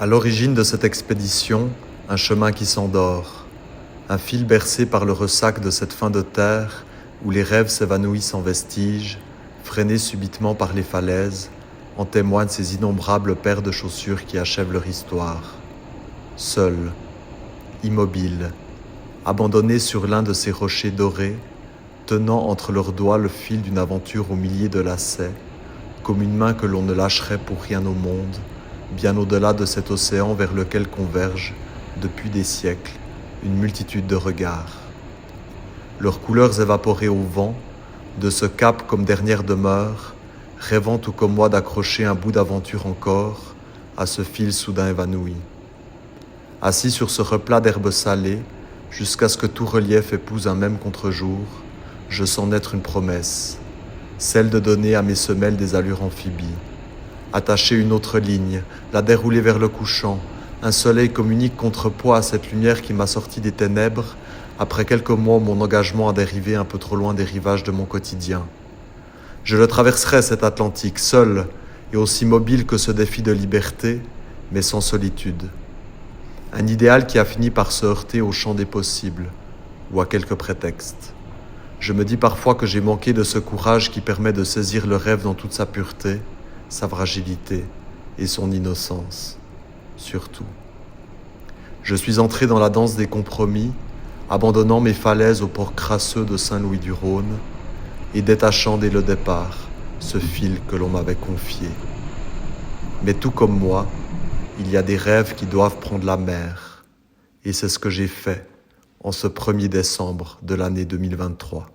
À l'origine de cette expédition, un chemin qui s'endort, un fil bercé par le ressac de cette fin de terre où les rêves s'évanouissent en vestiges, freinés subitement par les falaises, en témoignent ces innombrables paires de chaussures qui achèvent leur histoire. Seuls, immobiles, abandonnés sur l'un de ces rochers dorés, tenant entre leurs doigts le fil d'une aventure aux milliers de lacets, comme une main que l'on ne lâcherait pour rien au monde, bien au-delà de cet océan vers lequel convergent, depuis des siècles, une multitude de regards. Leurs couleurs évaporées au vent, de ce cap comme dernière demeure, rêvant tout comme moi d'accrocher un bout d'aventure encore à ce fil soudain évanoui. Assis sur ce replat d'herbes salées, jusqu'à ce que tout relief épouse un même contre-jour, je sens naître une promesse, celle de donner à mes semelles des allures amphibies. Attacher une autre ligne, la dérouler vers le couchant, un soleil comme unique contrepoids à cette lumière qui m'a sorti des ténèbres, après quelques mois où mon engagement a dérivé un peu trop loin des rivages de mon quotidien. Je le traverserai cet Atlantique, seul et aussi mobile que ce défi de liberté, mais sans solitude. Un idéal qui a fini par se heurter au champ des possibles, ou à quelques prétextes. Je me dis parfois que j'ai manqué de ce courage qui permet de saisir le rêve dans toute sa pureté, sa fragilité et son innocence, surtout. Je suis entré dans la danse des compromis, abandonnant mes falaises au port crasseux de Saint-Louis-du-Rhône et détachant dès le départ ce fil que l'on m'avait confié. Mais tout comme moi, il y a des rêves qui doivent prendre la mer, et c'est ce que j'ai fait en ce 1er décembre de l'année 2023.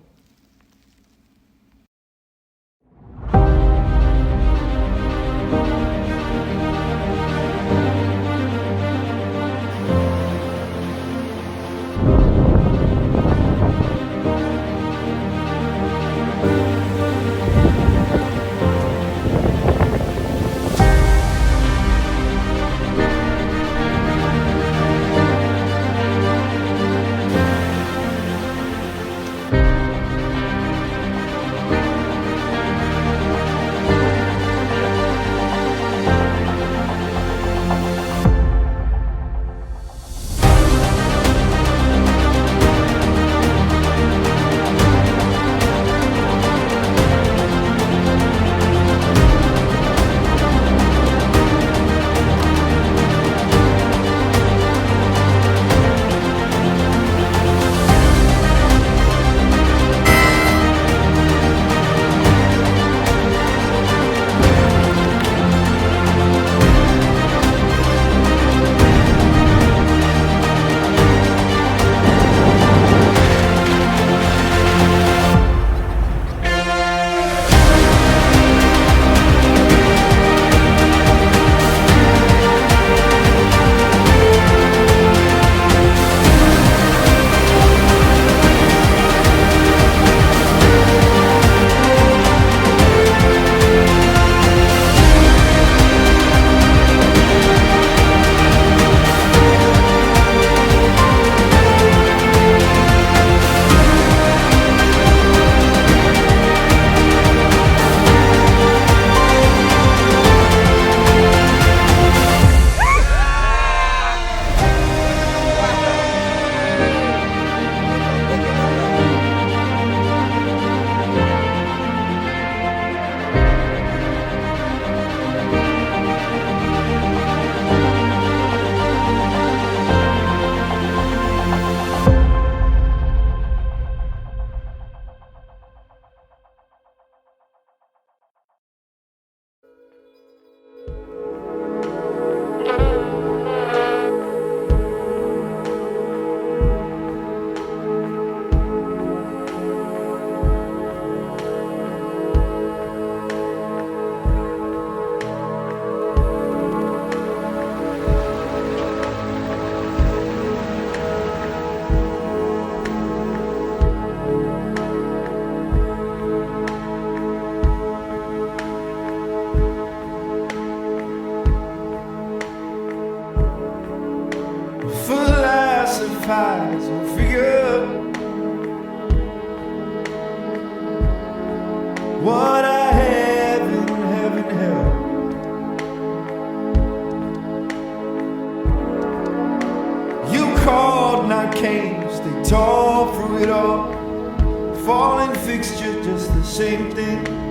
Philosophize and figure what I have in heaven held. hurricanes, they tore through it all. Falling fixture, just the same thing.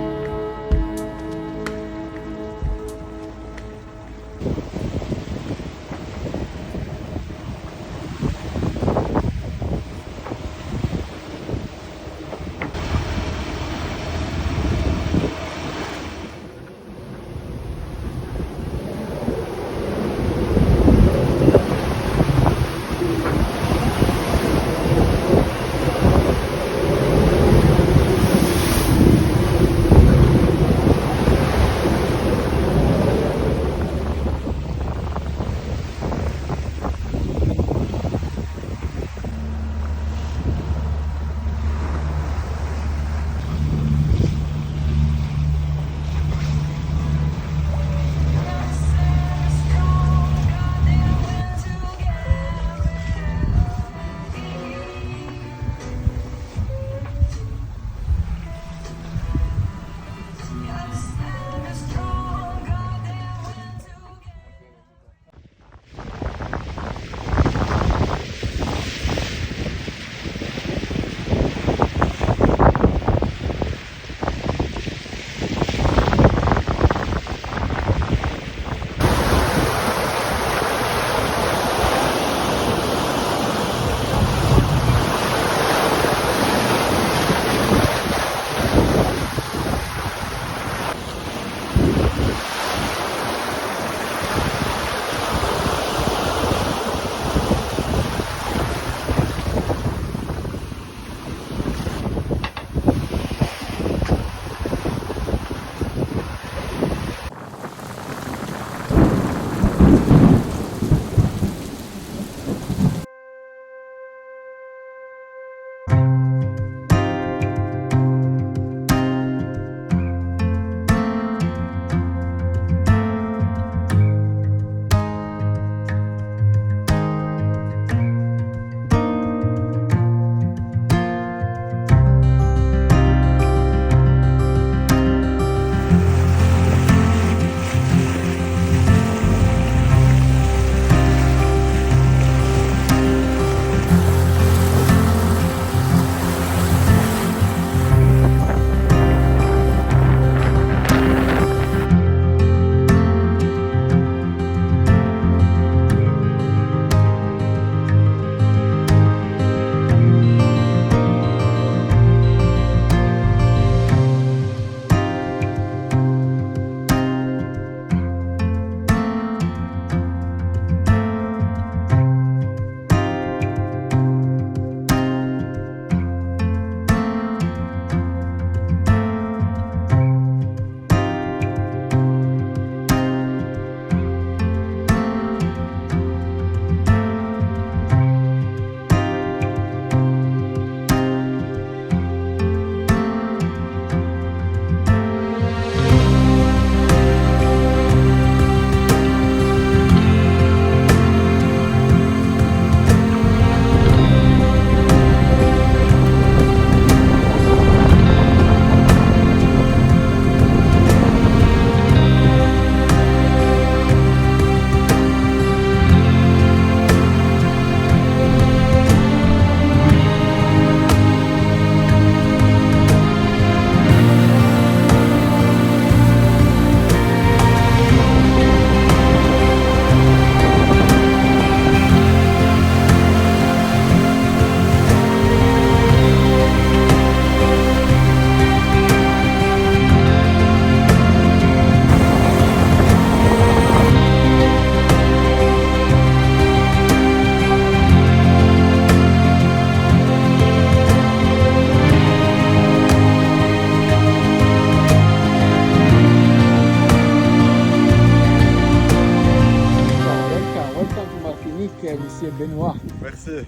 Monsieur Benoit. Merci.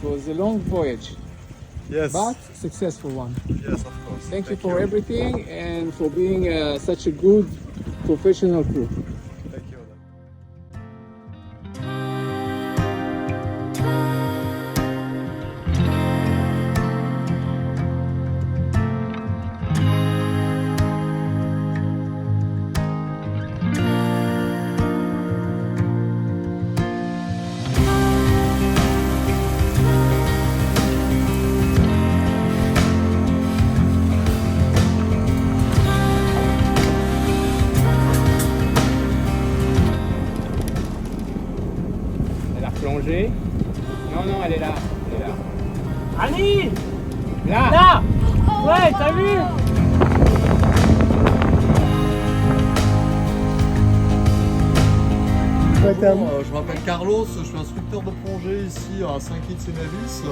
It was a long voyage, Yes. but successful one. Yes, of course. Thank you for everything and for being such a good professional crew. Thank you. plongé. Non, non, elle est là. Elle est là. Annie! Là! Là! Ouais, t'as vu? Je m'appelle Carlos, je suis instructeur de plongée ici à Saint-Kitts-et-Nevis.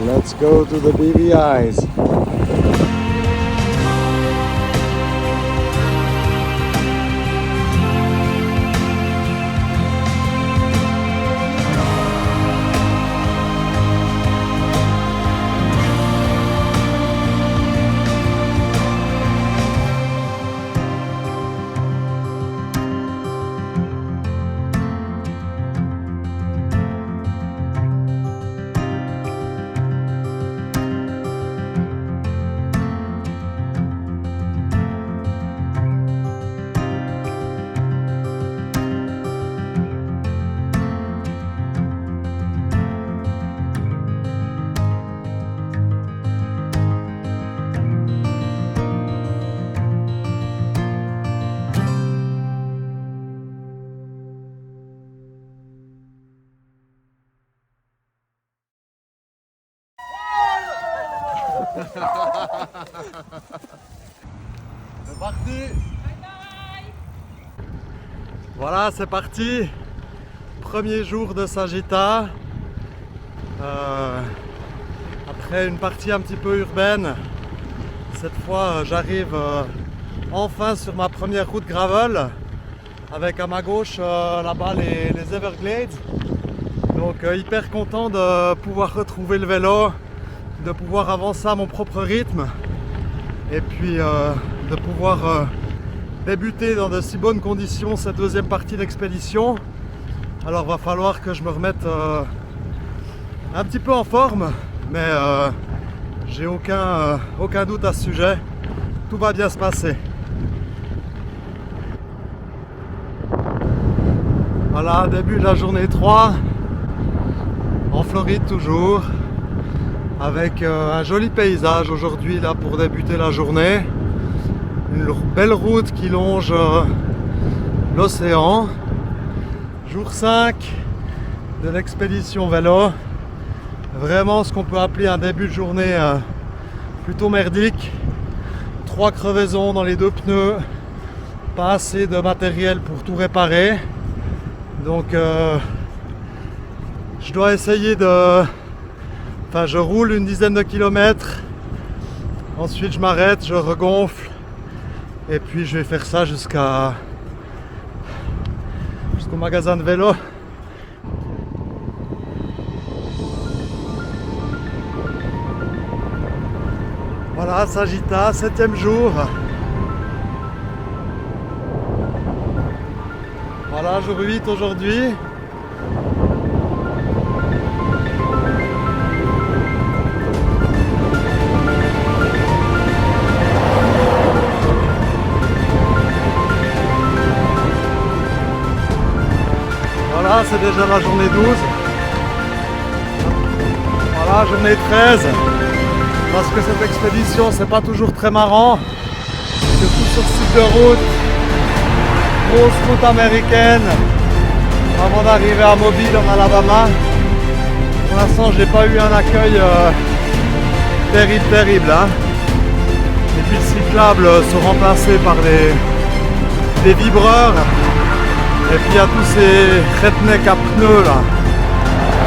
Let's go to the BVIs. C'est parti. Voilà, c'est parti. Premier jour de Sagitta. Après une partie un petit peu urbaine, cette fois j'arrive enfin sur ma première route gravel avec à ma gauche là-bas les Everglades. Donc hyper content de pouvoir retrouver le vélo, de pouvoir avancer à mon propre rythme et puis de pouvoir débuter dans de si bonnes conditions cette deuxième partie d'expédition. Alors va falloir que je me remette un petit peu en forme, mais j'ai aucun doute à ce sujet, tout va bien se passer. Voilà, début de la journée 3 en Floride toujours, avec un joli paysage aujourd'hui là pour débuter la journée. Une belle route qui longe l'océan. Jour 5 de l'expédition vélo. Vraiment ce qu'on peut appeler un début de journée plutôt merdique. 3 crevaisons dans les 2 pneus. Pas assez de matériel pour tout réparer. Donc je dois essayer de... Enfin, je roule une dizaine de kilomètres. Ensuite je m'arrête, je regonfle. Et puis je vais faire ça jusqu'au magasin de vélo. Voilà, Sagitta, 7e jour. Voilà, jour 8 aujourd'hui. Voilà, c'est déjà la journée 12. Voilà, journée 13. Parce que cette expédition, c'est pas toujours très marrant. Surtout sur ce type de route. Grosse route américaine. Avant d'arriver à Mobile en Alabama. Pour l'instant, je n'ai pas eu un accueil terrible. Hein. Les pistes cyclables sont remplacées par des vibreurs. Et puis il y a tous ces rednecks à pneus là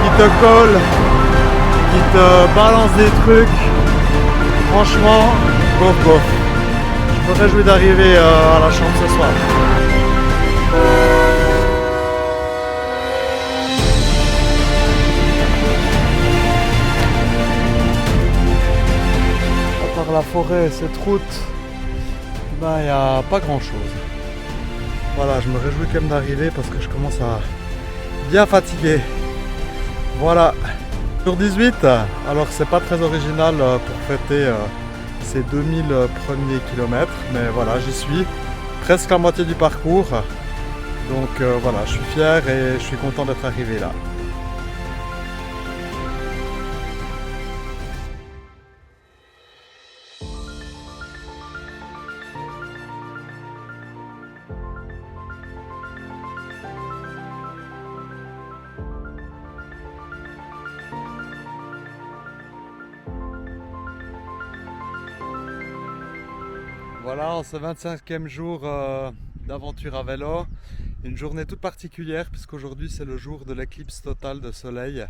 qui te collent, qui te balancent des trucs. Franchement, bof. Je me réjouis d'arriver à la chambre ce soir. À part la forêt, cette route, ben il n'y a pas grand chose. Voilà, je me réjouis quand même d'arriver parce que je commence à bien fatiguer. Voilà, jour 18, alors c'est pas très original pour fêter ces 2000 premiers kilomètres, mais voilà, j'y suis, presque la moitié du parcours. Donc voilà, je suis fier et je suis content d'être arrivé là. Voilà, en ce 25e jour d'aventure à vélo, une journée toute particulière puisqu'aujourd'hui c'est le jour de l'éclipse totale de soleil.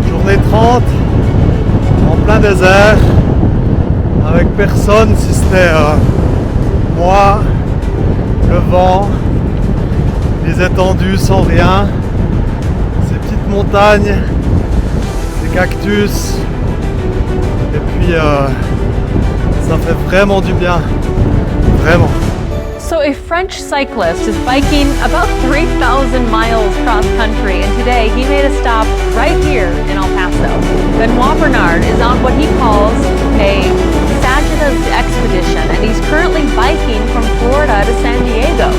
Journée 30, en plein désert, avec personne si ce n'est moi, le vent, les étendues sans rien, ces petites montagnes, ces cactus, et puis ça fait vraiment du bien, vraiment. So a French cyclist is biking about 3,000 miles cross country, and today he made a stop right here in El Paso. Benoit Bernard is on what he calls a Sagitta's expedition, and he's currently biking from Florida to San Diego.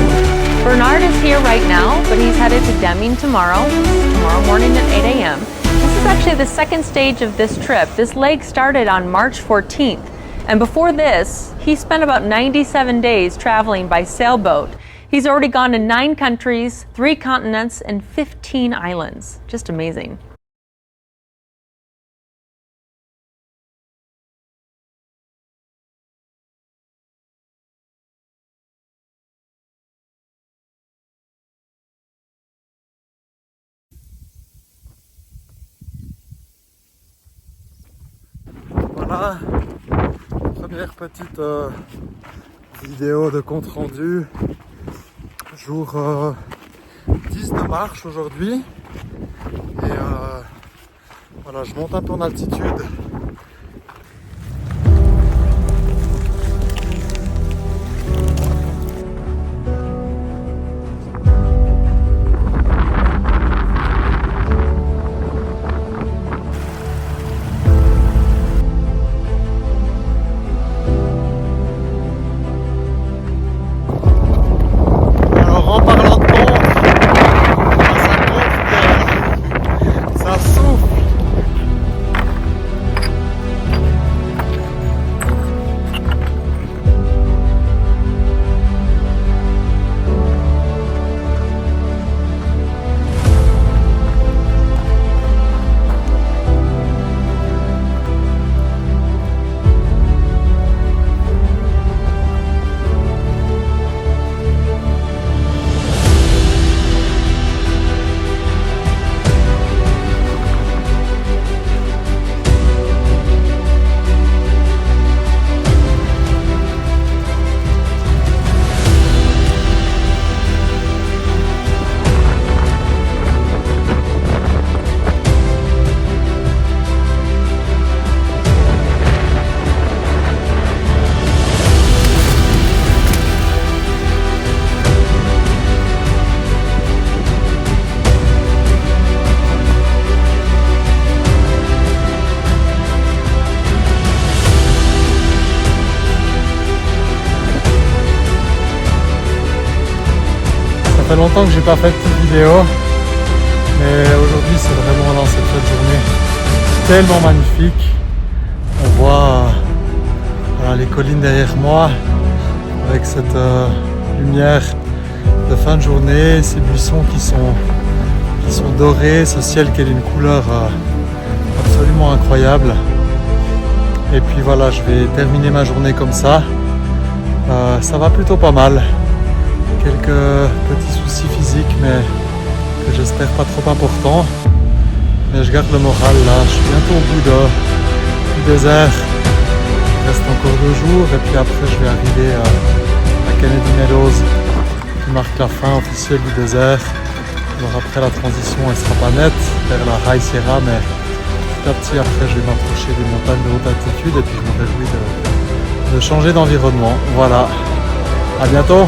Bernard is here right now, but he's headed to Deming tomorrow morning at 8 a.m. This is actually the second stage of this trip. This leg started on March 14th. And before this, he spent about 97 days traveling by sailboat. He's already gone to 9 countries, 3 continents, and 15 islands. Just amazing. Voilà, première petite vidéo de compte rendu, jour 10 de marche aujourd'hui, et voilà, je monte un peu en altitude. Ça fait longtemps que j'ai pas fait de petite vidéo, mais aujourd'hui c'est vraiment dans cette journée tellement magnifique. On voit voilà, les collines derrière moi avec cette lumière de fin de journée, ces buissons qui sont dorés, ce ciel qui est d'une couleur absolument incroyable. Et puis voilà, je vais terminer ma journée comme ça. Ça va plutôt pas mal. Quelques petits soucis physiques, mais que j'espère pas trop importants. Mais je garde le moral là. Je suis bientôt au bout du désert. Il reste encore 2 jours et puis après je vais arriver à Kennedy Meadows, qui marque la fin officielle du désert. Alors après la transition elle sera pas nette vers la High Sierra, mais petit à petit après je vais m'approcher des montagnes de haute altitude et puis je me réjouis de changer d'environnement. Voilà, à bientôt.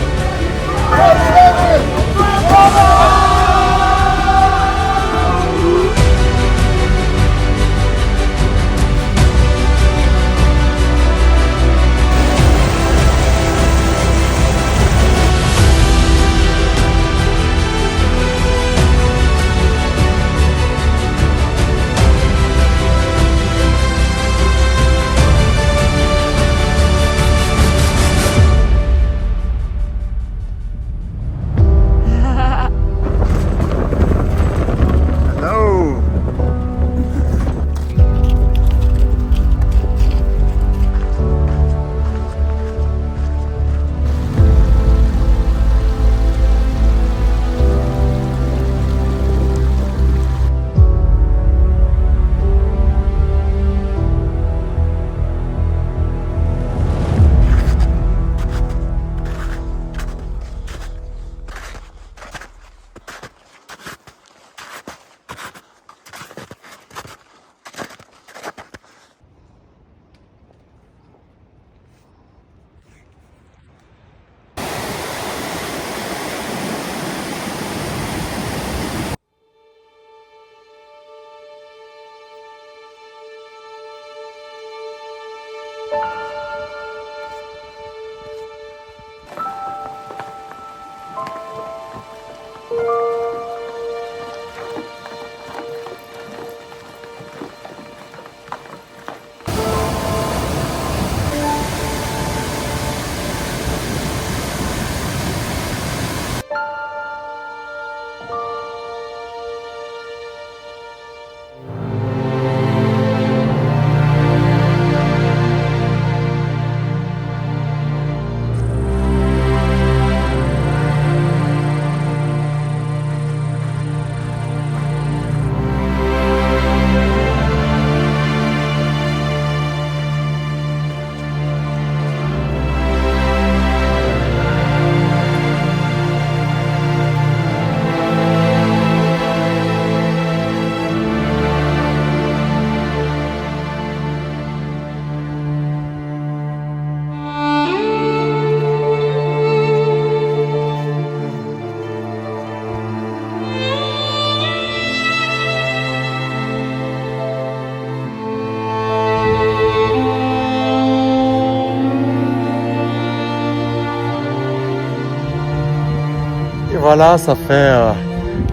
voilà, ça fait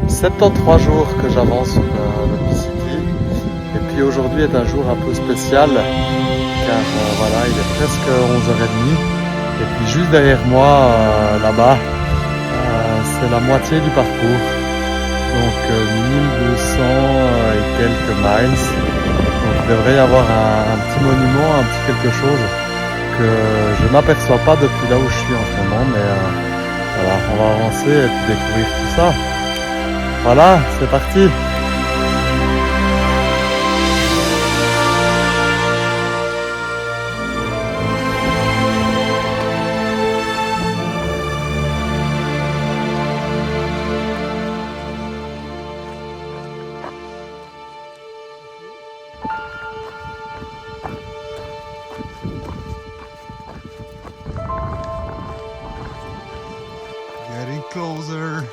73 jours que j'avance sur le P-City. Et puis aujourd'hui est un jour un peu spécial car voilà, il est presque 11h30. Et puis juste derrière moi, là-bas, c'est la moitié du parcours. Donc 1200 et quelques miles. Donc il devrait y avoir un petit monument, un petit quelque chose que je n'aperçois pas depuis là où je suis en ce moment. Mais voilà, on va avancer et puis découvrir tout ça. Voilà, c'est parti! Getting closer.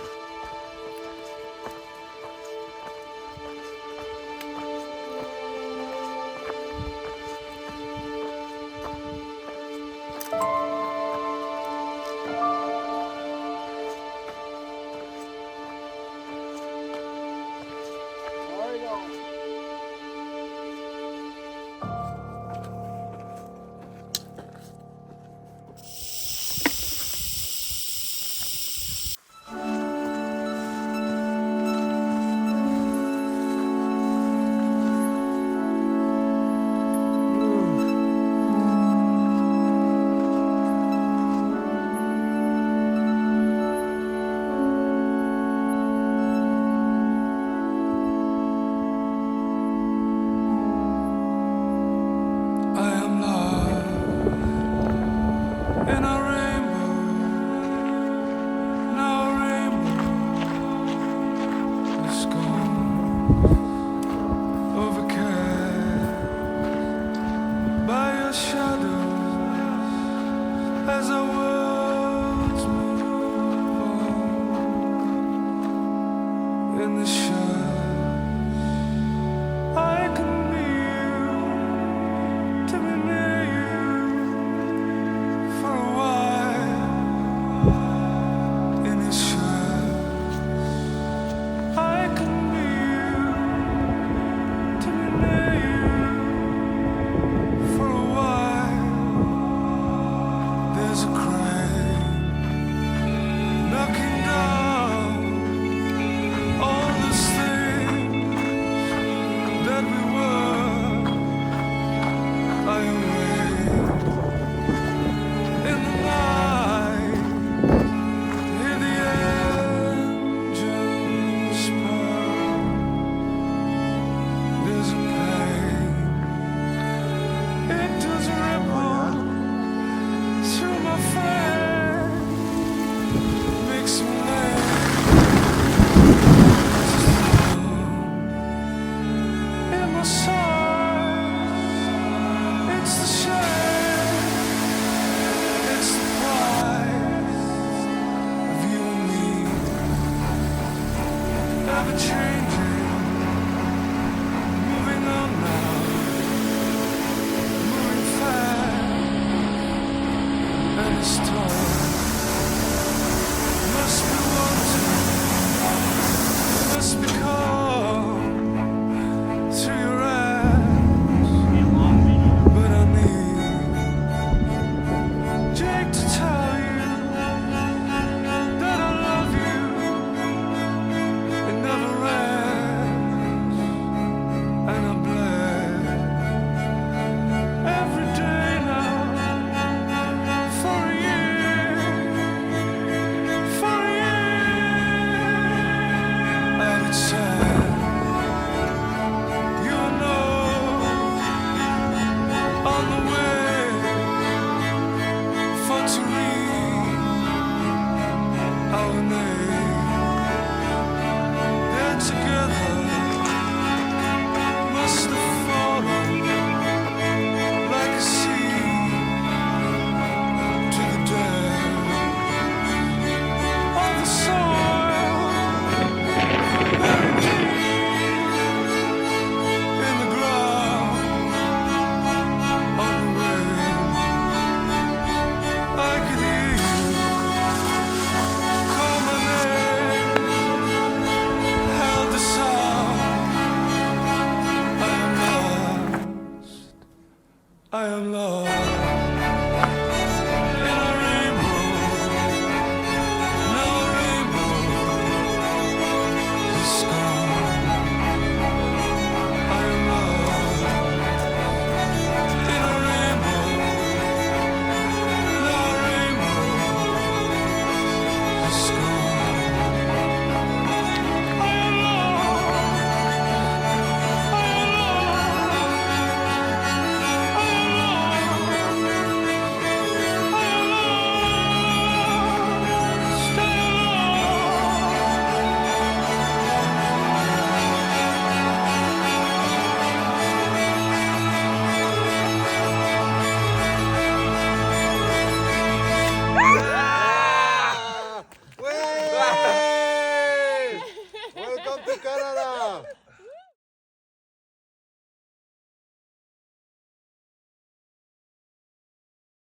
Stars.